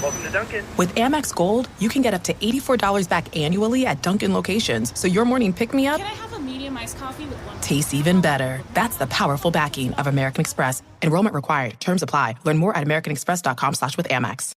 Welcome to Dunkin'. With Amex Gold, you can get up to $84 back annually at Dunkin' locations, so your morning pick-me-up Can I have a medium iced coffee with one? tastes even better. That's the powerful backing of American Express. Enrollment required. Terms apply. Learn more at americanexpress.com/withAmex.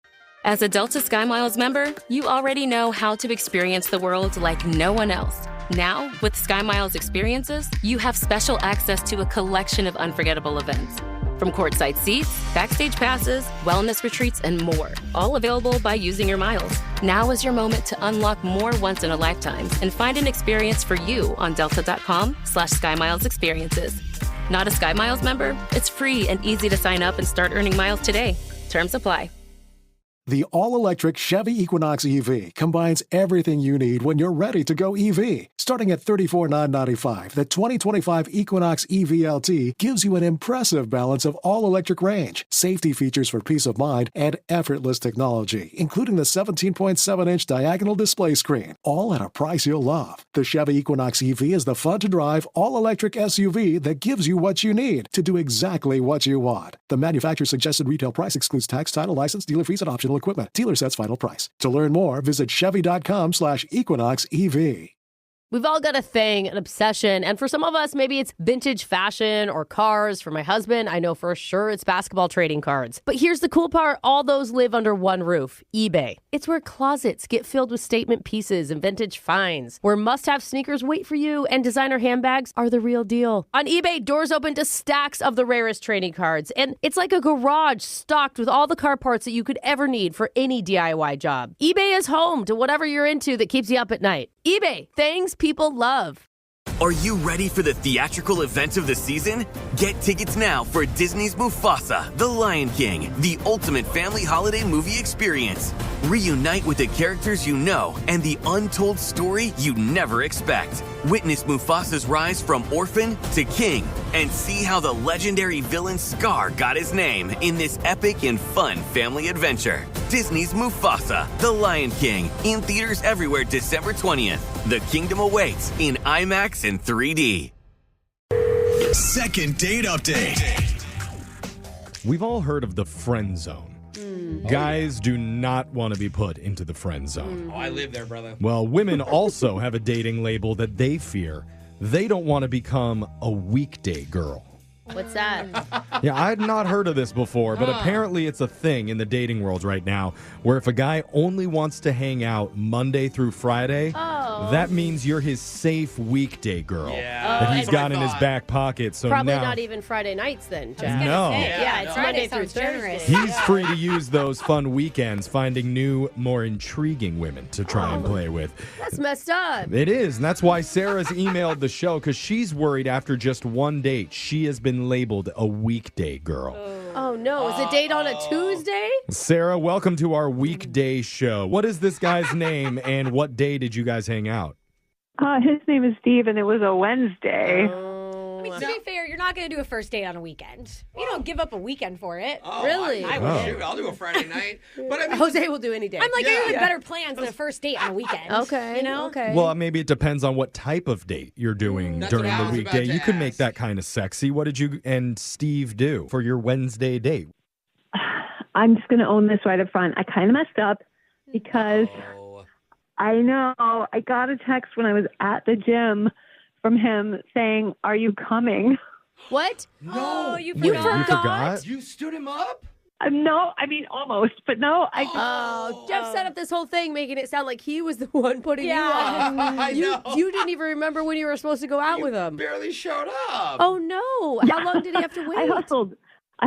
As a Delta SkyMiles member, you already know how to experience the world like no one else. Now, with SkyMiles experiences, you have special access to a collection of unforgettable events. From courtside seats, backstage passes, wellness retreats, and more. All available by using your miles. Now is your moment to unlock more once-in-a-lifetimes and find an experience for you on delta.com/SkyMiles experiences. Not a SkyMiles member? It's free and easy to sign up and start earning miles today. Terms apply. The all-electric Chevy Equinox EV combines everything you need when you're ready to go EV. Starting at $34,995, the 2025 Equinox EV-LT gives you an impressive balance of all-electric range, safety features for peace of mind, and effortless technology, including the 17.7-inch diagonal display screen, all at a price you'll love. The Chevy Equinox EV is the fun-to-drive, all-electric SUV that gives you what you need to do exactly what you want. The manufacturer's suggested retail price excludes tax, title, license, dealer fees, and optional equipment. Dealer sets final price. To learn more, visit Chevy.com/Equinox EV. We've all got a thing, an obsession, and for some of us, maybe it's vintage fashion or cars. For my husband, I know for sure it's basketball trading cards. But here's the cool part. All those live under one roof, eBay. It's where closets get filled with statement pieces and vintage finds, where must-have sneakers wait for you and designer handbags are the real deal. On eBay, doors open to stacks of the rarest trading cards, and it's like a garage stocked with all the car parts that you could ever need for any DIY job. eBay is home to whatever you're into that keeps you up at night. eBay, things people love. Are you ready for the theatrical event of the season? Get tickets now for Disney's Mufasa, The Lion King, the ultimate family holiday movie experience. Reunite with the characters you know and the untold story you never expect. Witness Mufasa's rise from orphan to king and see how the legendary villain Scar got his name in this epic and fun family adventure. Disney's Mufasa, The Lion King, in theaters everywhere December 20th. The kingdom awaits in IMAX and 3D. Second date update. We've all heard of the friend zone. Guys do not want to be put into the friend zone. Oh, I live there, brother. Well, women also have a dating label that they fear. They don't want to become a weekday girl. What's that? Yeah, I'd not heard of this before, but apparently it's a thing in the dating world right now where if a guy only wants to hang out Monday through Friday, that means you're his safe weekday girl that he's got in his back pocket. So Probably now, not even Friday nights then, Jack. No. Yeah, it's Monday through Thursday. He's free to use those fun weekends, finding new, more intriguing women to try and play with. That's messed up. It is, and that's why Sarah's emailed the show, because she's worried after just one date, she has been labeled a weekday girl. Oh, no. Is the date on a Tuesday? Sarah, welcome to our weekday show. What is this guy's name, and what day did you guys hang out? His name is Steve, and it was a Wednesday. I mean, to be fair, you're not going to do a first date on a weekend. You don't give up a weekend for it. Really? I would. Shoot, I'll do a Friday night. But I mean, Jose will do any day. I'm like, you have better plans than a first date on a weekend. Okay. You know? Okay. Well, maybe it depends on what type of date you're doing That's during what I the was weekday. about to You could make ask. that kind of sexy. What did you and Steve do for your Wednesday date? I'm just going to own this right up front. I kind of messed up because I know I got a text when I was at the gym from him saying, "Are you coming?" What? No. You Wait, forgot. you forgot? You stood him up? No, I mean almost, but no. Jeff set up this whole thing, making it sound like he was the one putting you Yeah. off. I know. You didn't even remember when you were supposed to go out with him. Barely showed up. Oh, no. How long did he have to wait? I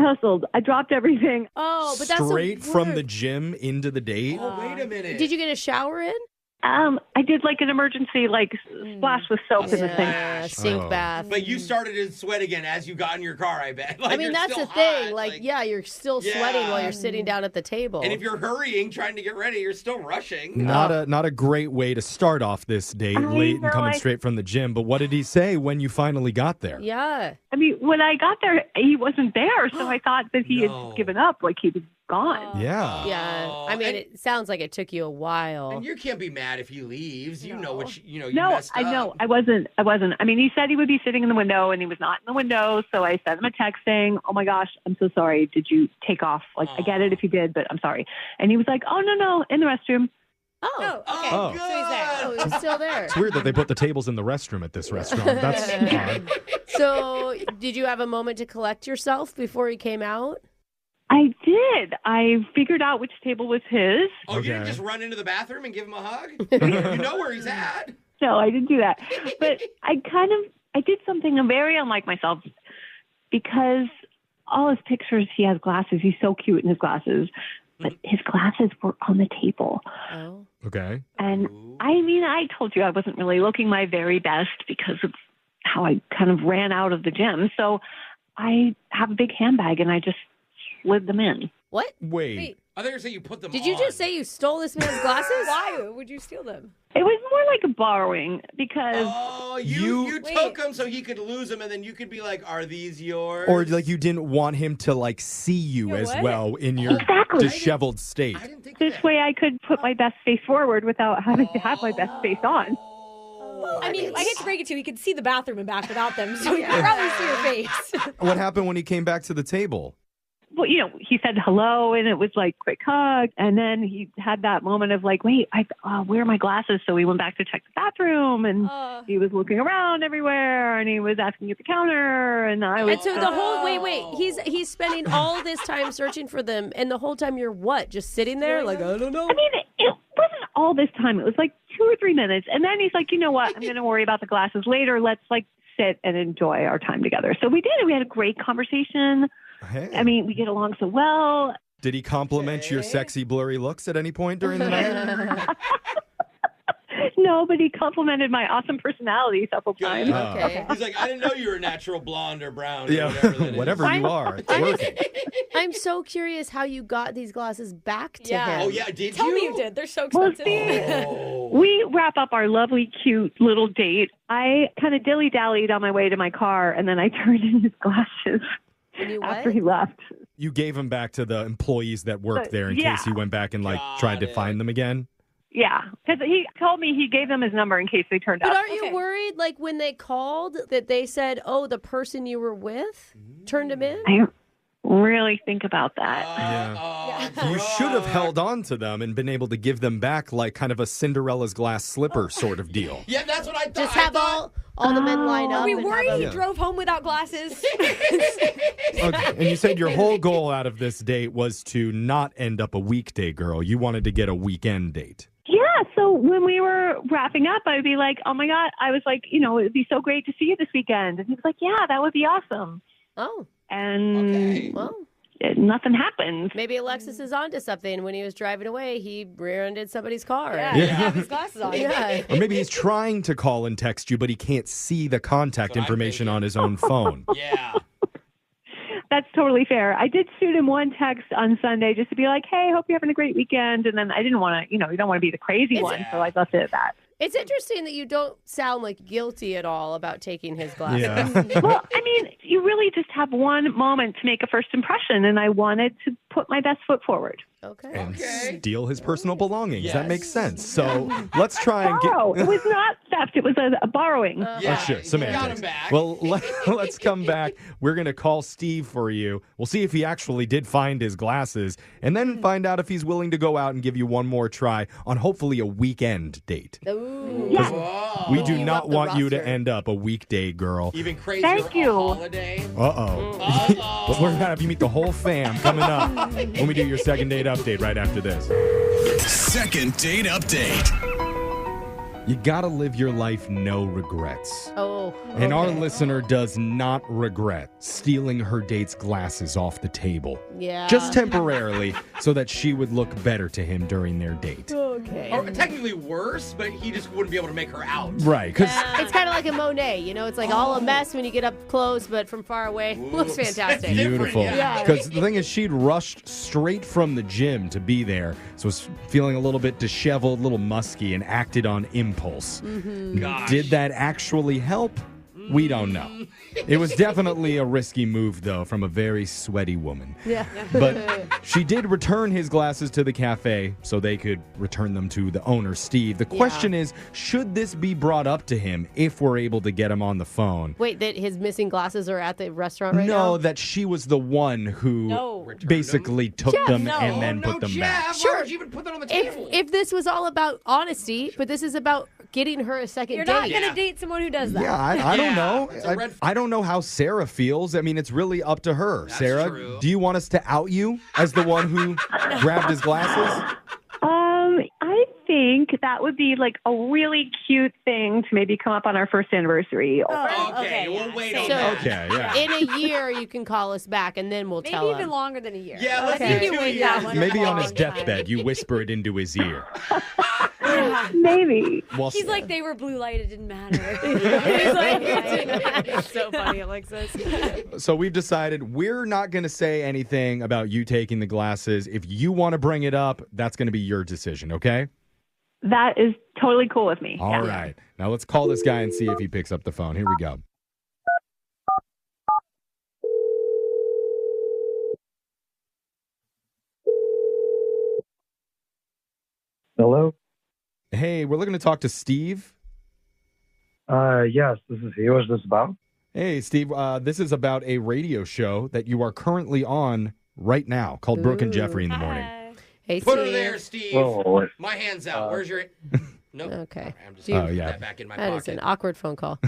hustled. I dropped everything. Oh, but that's Straight so from weird. the gym into the date? Oh, wait a minute. Did you get a shower in? I did like an emergency splash with soap in the sink. Yeah, sink Oh. bath. But you started to sweat again as you got in your car, I bet. Like, I mean, you're that's still the thing. hot, Like, yeah, you're still sweating while you're sitting down at the table. And if you're hurrying, trying to get ready, you're still rushing. Not a great way to start off this date, late and coming straight from the gym. But what did he say when you finally got there? Yeah. I mean, when I got there, he wasn't there, so I thought that he had given up, like he was gone. Yeah. Yeah. I mean, it sounds like it took you a while. And you can't be mad if he leaves. You know what you No, messed I up. know. I wasn't. I mean, he said he would be sitting in the window, and he was not in the window. So I sent him a text saying, "Oh my gosh, I'm so sorry. Did you take off? Like, I get it if you did, but I'm sorry." And he was like, "Oh no, in the restroom." Oh, okay. Oh. Good. So he's there. Oh, he's still there. It's weird that they put the tables in the restroom at this restaurant. That's odd. So, did you have a moment to collect yourself before he came out? I did. I figured out which table was his. Oh, you didn't Okay. just run into the bathroom and give him a hug? You know where he's at. No, I didn't do that. But I did something very unlike myself because all his pictures, he has glasses. He's so cute in his glasses. But his glasses were on the table. Oh. Okay. And I mean, I told you I wasn't really looking my very best because of how I kind of ran out of the gym. So I have a big handbag and I just slid them in. What? Wait. I think you say you put them Did on. you just say you stole this man's glasses? Why would you steal them? It was more like a borrowing because Oh, you took them so he could lose them, and then you could be like, "Are these yours?" Or like you didn't want him to like see you as what? well in your Exactly. disheveled state. I didn't think this that. way I could put my best face forward without having to have my best face on. I mean, I hate to break it to you, he could see the bathroom and back without them, so he could probably see your face. What happened when he came back to the table? Well, he said hello and it was like quick hug. And then he had that moment of like, wait, where are my glasses? So we went back to check the bathroom and he was looking around everywhere and he was asking at the counter. And I was. And so the whole wait, he's spending all this time searching for them, and the whole time you're what? Just sitting there, like I don't know. I mean, it wasn't all this time. It was like 2 or 3 minutes. And then he's like, you know what? I'm going to worry about the glasses later. Let's like sit and enjoy our time together. So we did. We had a great conversation. Hey. I mean, we get along so well. Did he compliment your sexy blurry looks at any point during the night? No, but he complimented my awesome personality several times. Okay. He's like, I didn't know you were natural blonde or brown. Or Yeah, whatever, that is. whatever you are, it's working. I'm so curious how you got these glasses back to Yeah. him. Oh yeah, did Tell you? me you did. They're so Well, expensive. Oh. we wrap up our lovely, cute little date. I kind of dilly-dallied on my way to my car, and then I turned in his glasses And you what? after he left. You gave him back to the employees that worked there in Yeah. case he went back and like tried to Got it. find them again. Yeah, because he told me he gave them his number in case they turned But up. aren't you worried, like when they called, that they said, "Oh, the person you were with turned him in"? I really think about that. You should have held on to them and been able to give them back like kind of a Cinderella's glass slipper sort of deal. Yeah, that's what I thought. Just have all the men line up. Are we and worried have he Yeah. drove home without glasses? Okay. And you said your whole goal out of this date was to not end up a weekday girl. You wanted to get a weekend date. Yeah, so when we were wrapping up, I would be like, oh my God, I was like, it would be so great to see you this weekend. And he was like, yeah, that would be awesome. Oh, And well, nothing happens. maybe Alexis is onto something. When he was driving away, he rear-ended somebody's car. Yeah, Yeah. he have his glasses on. Yeah. Or maybe he's trying to call and text you, but he can't see the contact That's what I'm information thinking. on his own phone. Yeah. That's totally fair. I did shoot him one text on Sunday just to be like, hey, hope you're having a great weekend. And then I didn't want to, you don't want to be the crazy one. So I left it at that. It's interesting that you don't sound like guilty at all about taking his glasses. Yeah. Well, I mean, you really just have one moment to make a first impression. And I wanted to put my best foot forward. Okay. And Okay. steal his personal belongings. That Yes. makes sense. So let's try and get. Oh, it was not theft. It was a borrowing. Yeah, Oh, sure. you got Semantics. him back. Well, let's come back. We're going to call Steve for you. We'll see if he actually did find his glasses and then find out if he's willing to go out and give you one more try on hopefully a weekend date. Ooh. Whoa. We do You not up the want you to roster. end up a weekday girl. Even crazier. Thank you. A holiday. Uh-oh. Uh-oh. We're going to have you meet the whole fam coming up when we do your second date update right after this. Second date update. You got to live your life no regrets. Oh. And our okay. listener does not regret stealing her date's glasses off the table. Yeah. Just temporarily, so that she would look better to him during their date. Okay. Or technically worse, but he just wouldn't be able to make her out. Right, because It's kind of like a Monet, it's like all a mess when you get up close, but from far away, looks fantastic. beautiful. yeah. Because the thing is, she'd rushed straight from the gym to be there, so was feeling a little bit disheveled, a little musky, and acted on impulse. Gosh. Did that actually help? We don't know. It was definitely a risky move, though, from a very sweaty woman. Yeah. But she did return his glasses to the cafe so they could return them to the owner, Steve. The question is, should this be brought up to him if we're able to get him on the phone? Wait, that his missing glasses are at the restaurant right now? No, that she was the one who basically took them and then put them back. Why would you even put that on the table? If this was all about honesty, but this is about getting her a second You're date. not going to date someone who does that. Yeah, I don't know. I don't know how Sarah feels. I mean, it's really up to her. That's Sarah, true. do you want us to out you as the one who grabbed his glasses? I think that would be like a really cute thing to maybe come up on our first anniversary. Okay, we'll wait on So, that. Okay, yeah. In a year, you can call us back, and then we'll tell Maybe him. even longer than a year. Yeah, let's I think do you 2 wait years. that one. Maybe a on his long deathbed, you whisper it into his ear. Maybe. Well, He's like, they were blue light, it didn't matter. He's like, It's so funny, Alexis. so we've decided we're not going to say anything about you taking the glasses. If you want to bring it up, that's going to be your decision, okay? That is totally cool with me. All right. Now let's call this guy and see if he picks up the phone. Here we go. Hello? Hey, we're looking to talk to Steve. Yes, this is he. What's this about? Hey, Steve, this is about a radio show that you are currently on right now called Brooke and Jeffrey in the morning. Hey, Put Steve. her there, Steve. Whoa. My hand's out. Where's your... Nope. Okay. All right, I'm just Dude, putting yeah. that back in my That pocket. is an awkward phone call.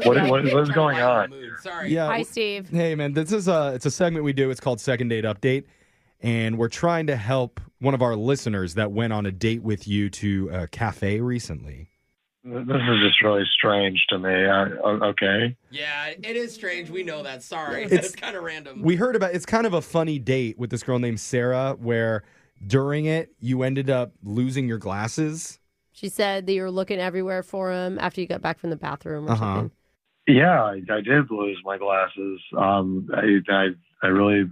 What is going on? Sorry. Yeah. Hi, Steve. Hey, man, this is it's a segment we do. It's called Second Date Update, and we're trying to help one of our listeners that went on a date with you to a cafe recently. This is just really strange to me. Okay. Yeah, it is strange. We know that. Sorry. It's- It's kind of random. We heard about it's kind of a funny date with this girl named Sarah, where during it you ended up losing your glasses. She said that you were looking everywhere for him after you got back from the bathroom or something. Yeah, I did lose my glasses. I really,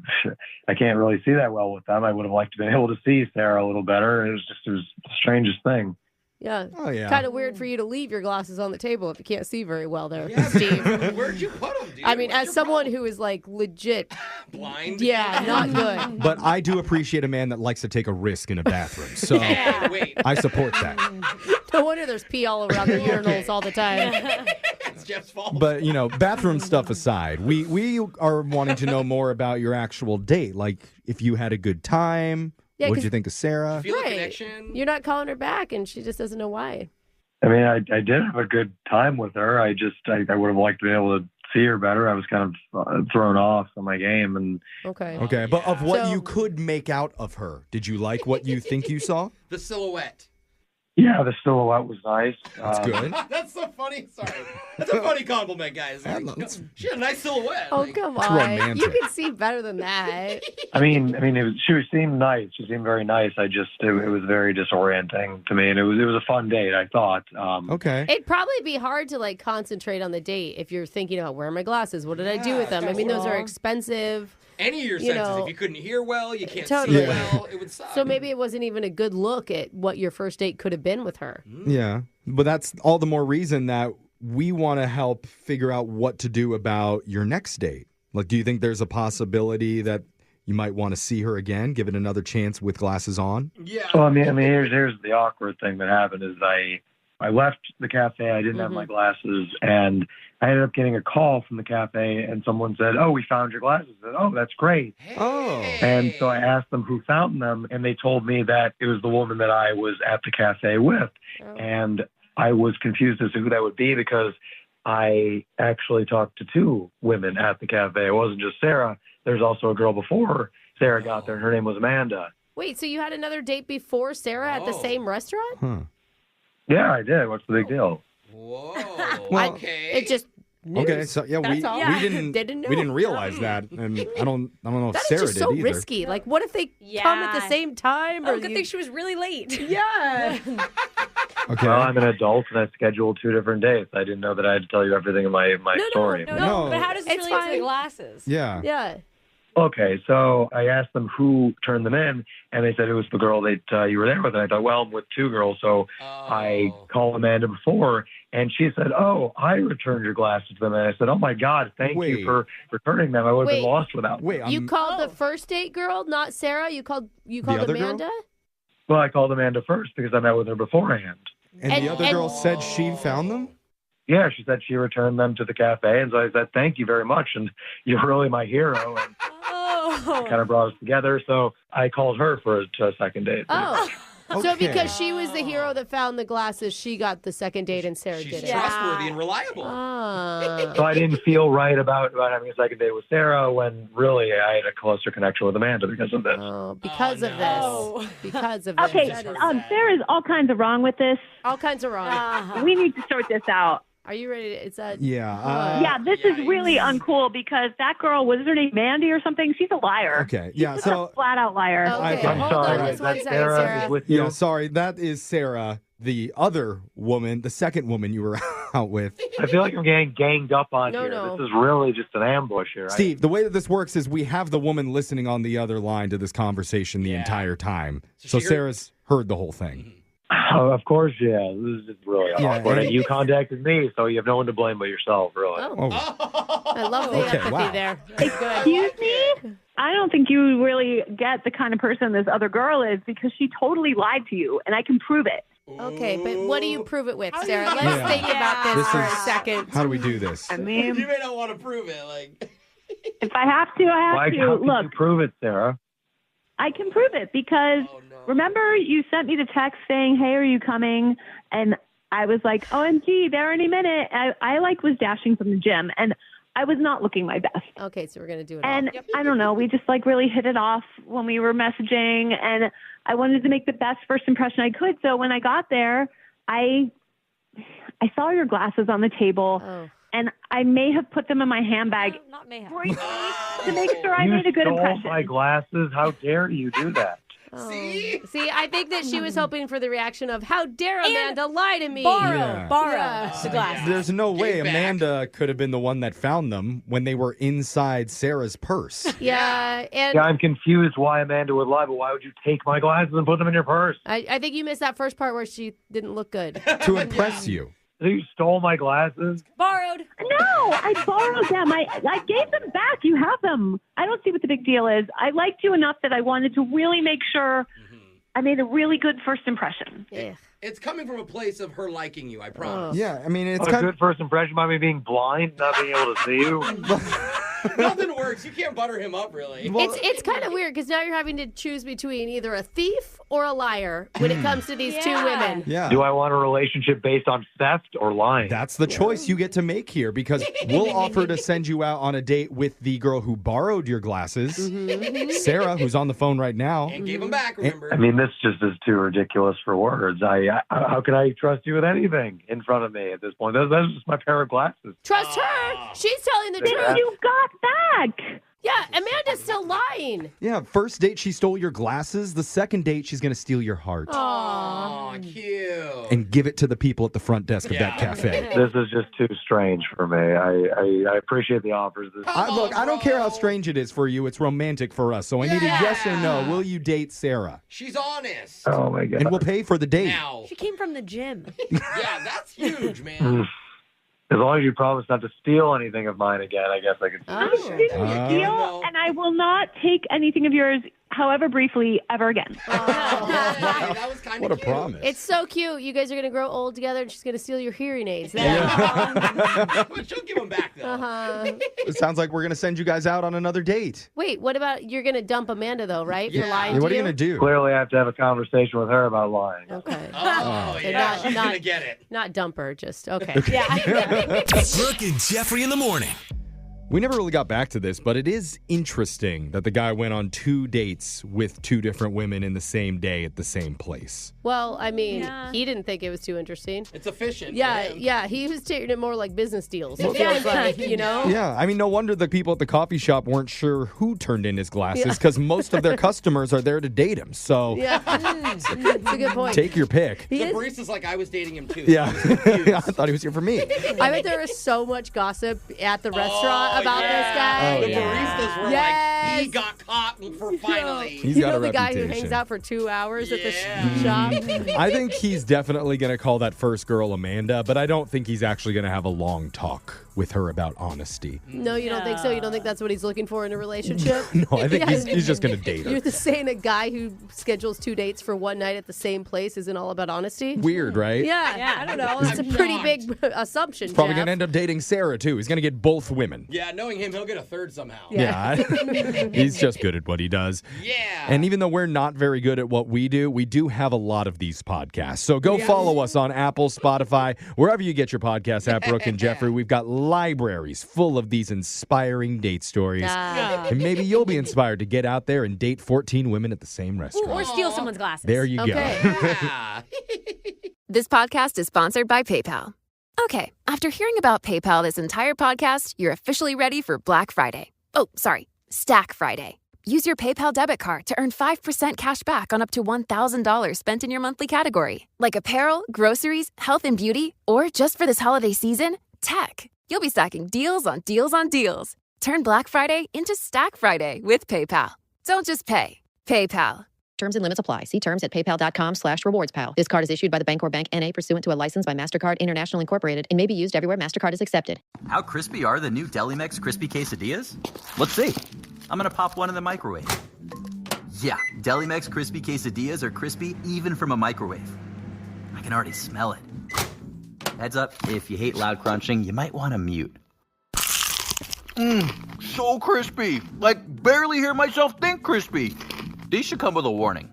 I can't really see that well with them. I would have liked to be able to see Sarah a little better. It was the strangest thing. Yeah. Oh, yeah. Kind of weird for you to leave your glasses on the table if you can't see very well there, Yeah, Steve. Where'd you put them, dude? I mean, What's as your someone problem? who is like legit, Blind? yeah, not good. But I do appreciate a man that likes to take a risk in a bathroom. So Hey, wait. I support that. No wonder there's pee all around the urinals all the time. It's Jeff's fault. But, you know, bathroom stuff aside, we are wanting to know more about your actual date. Like, if you had a good time, Yeah, what 'cause- did you think of Sarah? Feel a Right. connection? You're not calling her back, and she just doesn't know why. I mean, I did have a good time with her. I would have liked to be able to see her better. I was kind of thrown off on my game, and Okay. Okay, but of what So- you could make out of her, did you like what you think you saw? The silhouette. yeah, the silhouette was nice. That's good. That's so funny. Sorry. That's a funny compliment, guys. She had a nice silhouette. Oh, Like, come It's on. romantic. You can see better than that. I mean, she seemed nice. She seemed very nice. It was very disorienting to me, and it was a fun date. I thought. Okay. It'd probably be hard to like concentrate on the date if you're thinking about where are my glasses? What did I do with them? I mean, those are expensive. Any of your You senses. know, If you couldn't hear well, you can't totally. see well, it would suck. So maybe it wasn't even a good look at what your first date could have been with her. Yeah, but that's all the more reason that we want to help figure out what to do about your next date. Like, do you think there's a possibility that you might want to see her again, give it another chance with glasses on? Yeah. Well, I mean, here's the awkward thing that happened is I left the cafe. I didn't have my glasses, and I ended up getting a call from the cafe, and someone said, "Oh, we found your glasses." I said, "Oh, that's great." Oh. And so I asked them who found them, and they told me that it was the woman that I was at the cafe with. And I was confused as to who that would be because I actually talked to two women at the cafe. It wasn't just Sarah. There's also a girl before Sarah got there, and her name was Amanda. Wait, so you had another date before Sarah at the same restaurant? Huh. Yeah, I did. What's the big deal? Whoa. Well, okay. It just Okay, so yeah, That's all. we Yeah. didn't Didn't know. we didn't realize that, and I don't know if that is Sarah just did so either. risky. Like, what if they come at the Yeah. same time? Oh, or good you- thing she was really late. Yeah. Okay. Well, I'm an adult, and I scheduled 2 different dates. I didn't know that I had to tell you everything in my story. no. No, No. but how does this It's relate to fine. the glasses? Yeah. Yeah. Okay, so I asked them who turned them in, and they said it was the girl that you were there with. And I thought, well, I'm with two girls, so I called Amanda before, and she said, oh, I returned your glasses to them. And I said, oh, my God, thank you for returning them. I would have been lost without them. You called the first date girl, not Sarah? You called Amanda? Girl? Well, I called Amanda first because I met with her beforehand. And the other girl said she found them? Yeah, she said she returned them to the cafe, and so I said, thank you very much, and you're really my hero, and kind of brought us together, so I called her for a second date. Oh, so because she was the hero that found the glasses, she got the second date and Sarah did it. She's trustworthy and reliable. So I didn't feel right about having a second date with Sarah when really I had a closer connection with Amanda because of this. Oh, because of this. Because of this. Okay, there is all kinds of wrong with this. All kinds of wrong. We need to sort this out. Are you ready? Is that? Yeah, this is really uncool because that girl, was her name Mandy or something? She's a liar. Okay, yeah, so... a flat-out liar. Okay, I'm sorry. on Is that Sarah is with you? Yeah, sorry, that is Sarah, the other woman, the second woman you were out with. I feel like I'm getting ganged up on here. No. This is really just an ambush here, right? Steve, the way that this works is we have the woman listening on the other line to this conversation the entire time. So Sarah's heard the whole thing. Oh, of course, yeah. This is really awkward. And you contacted me, so you have no one to blame but yourself, really. I love the empathy there. Excuse me? I don't think you really get the kind of person this other girl is because she totally lied to you, and I can prove it. Okay, but what do you prove it with, Sarah? Let's think about this for a second. How do we do this? I mean, you may not want to prove it. Like, if I have to, I have to. How can Look, you prove it, Sarah? I can prove it because remember you sent me the text saying, hey, are you coming? And I was like, OMG, there any minute. I was dashing from the gym, and I was not looking my best. Okay, so we're going to do it And all. I don't know, we just really hit it off when we were messaging, and I wanted to make the best first impression I could. So when I got there, I saw your glasses on the table, and I may have put them in my handbag Not may have. to make sure I made a good impression. You stole my glasses? How dare you do that? See, I think that she was hoping for the reaction of, how dare Amanda lie to me? Borrow the glasses. There's no way Amanda could have been the one that found them when they were inside Sarah's purse. Yeah, and I'm confused why Amanda would lie, but why would you take my glasses and put them in your purse? I think you missed that first part where she didn't look good. To impress you. So you stole my glasses? Borrowed. No, I borrowed them. I gave them back. You have them. I don't see what the big deal is. I liked you enough that I wanted to really make sure I made a really good first impression. Yeah. It's coming from a place of her liking you, I promise. Yeah, I mean, it's a good first impression by me being blind, not being able to see you. Nothing works. You can't butter him up, really. It's kind of weird because now you're having to choose between either a thief or a liar when it comes to these two women. Yeah. Do I want a relationship based on theft or lying? That's the choice you get to make here because we'll offer to send you out on a date with the girl who borrowed your glasses, Sarah, who's on the phone right now. And gave them back, remember? I mean, this just is too ridiculous for words. How can I trust you with anything in front of me at this point? Those are just my pair of glasses. Trust her. She's telling the truth. You got back. Yeah, Amanda's still lying. Yeah, first date she stole your glasses. The second date she's going to steal your heart. Aw, cute. And give it to the people at the front desk of that cafe. This is just too strange for me. I appreciate the offers. Look, I don't care how strange it is for you. It's romantic for us. So I need a yes or no. Will you date Sarah? She's honest. Oh, my God. And we'll pay for the date. Now. She came from the gym. Yeah, that's huge, man. As long as you promise not to steal anything of mine again, I guess I could. I didn't steal, and I will not take anything of yours, however briefly, ever again. That was kind of What a promise. It's so cute. You guys are going to grow old together and she's going to steal your hearing aids. But she'll give them back, though. It sounds like we're going to send you guys out on another date. Wait, what about you're going to dump Amanda, though, right? For lying Yeah, to what are you you? going to do? Clearly, I have to have a conversation with her about lying. Okay. Oh, yeah, she's going to get it. Not dump her, just, okay. Brooke and Jeffrey in the morning. We never really got back to this, but it is interesting that the guy went on 2 dates with 2 different women in the same day at the same place. Well, I mean, he didn't think it was too interesting. It's efficient. Yeah, he was taking it more like business deals. It feels like, you know? Yeah, I mean, no wonder the people at the coffee shop weren't sure who turned in his glasses because most of their customers are there to date him. So Yeah, that's a good point. take your pick. The barista's like, I was dating him, too. Yeah, I thought he was here for me. I bet there was so much gossip at the restaurant about this guy? The baristas were like, he got caught for finally. He's got a the guy who reputation. hangs out for 2 hours at the shop? I think he's definitely going to call that first girl Amanda, but I don't think he's actually going to have a long talk with her about honesty. No, you don't think so? You don't think that's what he's looking for in a relationship? No, I think he's just going to date her. You're saying a guy who schedules 2 dates for one night at the same place isn't all about honesty? Weird, right? Yeah, I don't know. That's a pretty big assumption, Probably Jeff. going to end up dating Sarah, too. He's going to get both women. Yeah, knowing him, he'll get a third somehow. Yeah. He's just good at what he does. Yeah. And even though we're not very good at what we do have a lot of these podcasts. So go follow us on Apple, Spotify, wherever you get your podcasts at Brooke and Jeffrey. We've got libraries full of these inspiring date stories. And maybe you'll be inspired to get out there and date 14 women at the same restaurant. Or steal someone's glasses. There you go. This podcast is sponsored by PayPal. Okay, after hearing about PayPal this entire podcast, you're officially ready for Black Friday. Oh, sorry, Stack Friday. Use your PayPal debit card to earn 5% cash back on up to $1,000 spent in your monthly category, like apparel, groceries, health and beauty, or just for this holiday season, tech. You'll be stacking deals on deals on deals. Turn Black Friday into Stack Friday with PayPal. Don't just pay. PayPal. Terms and limits apply. See terms at paypal.com/rewardspal. This card is issued by the Bancorp Bank N.A. pursuant to a license by MasterCard International Incorporated and may be used everywhere MasterCard is accepted. How crispy are the new Delimex Crispy Quesadillas? Let's see. I'm going to pop one in the microwave. Yeah, Delimex Crispy Quesadillas are crispy even from a microwave. I can already smell it. Heads up, if you hate loud crunching, you might want to mute. So crispy. Like, barely hear myself think crispy. These should come with a warning.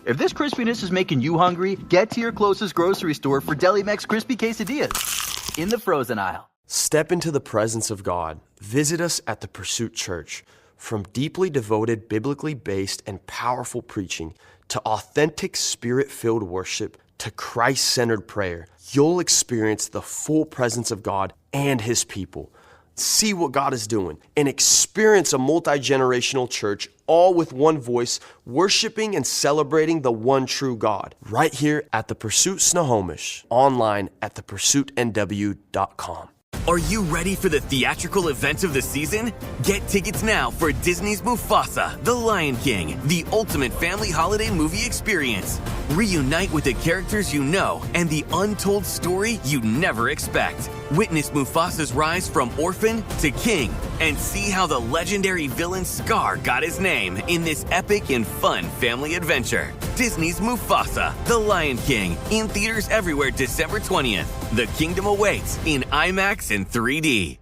If this crispiness is making you hungry, get to your closest grocery store for Delimex Crispy Quesadillas in the frozen aisle. Step into the presence of God. Visit us at the Pursuit Church. From deeply devoted, biblically based, and powerful preaching to authentic, spirit-filled worship to Christ-centered prayer, you'll experience the full presence of God and His people. See what God is doing and experience a multi-generational church, all with one voice, worshiping and celebrating the one true God. Right here at the Pursuit Snohomish, online at thepursuitnw.com. Are you ready for the theatrical event of the season? Get tickets now for Disney's Mufasa, The Lion King, the ultimate family holiday movie experience. Reunite with the characters you know and the untold story you never expect. Witness Mufasa's rise from orphan to king and see how the legendary villain Scar got his name in this epic and fun family adventure. Disney's Mufasa, The Lion King, in theaters everywhere December 20th. The kingdom awaits in IMAX and 3D.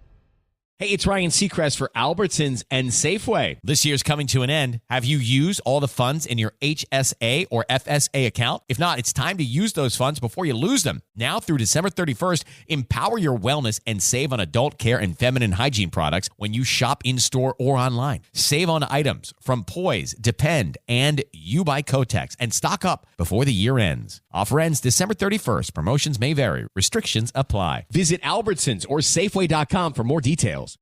Hey, it's Ryan Seacrest for Albertsons and Safeway. This year's coming to an end. Have you used all the funds in your HSA or FSA account? If not, it's time to use those funds before you lose them. Now through December 31st, empower your wellness and save on adult care and feminine hygiene products when you shop in-store or online. Save on items from Poise, Depend, and You by Kotex, and stock up before the year ends. Offer ends December 31st. Promotions may vary. Restrictions apply. Visit Albertsons or Safeway.com for more details.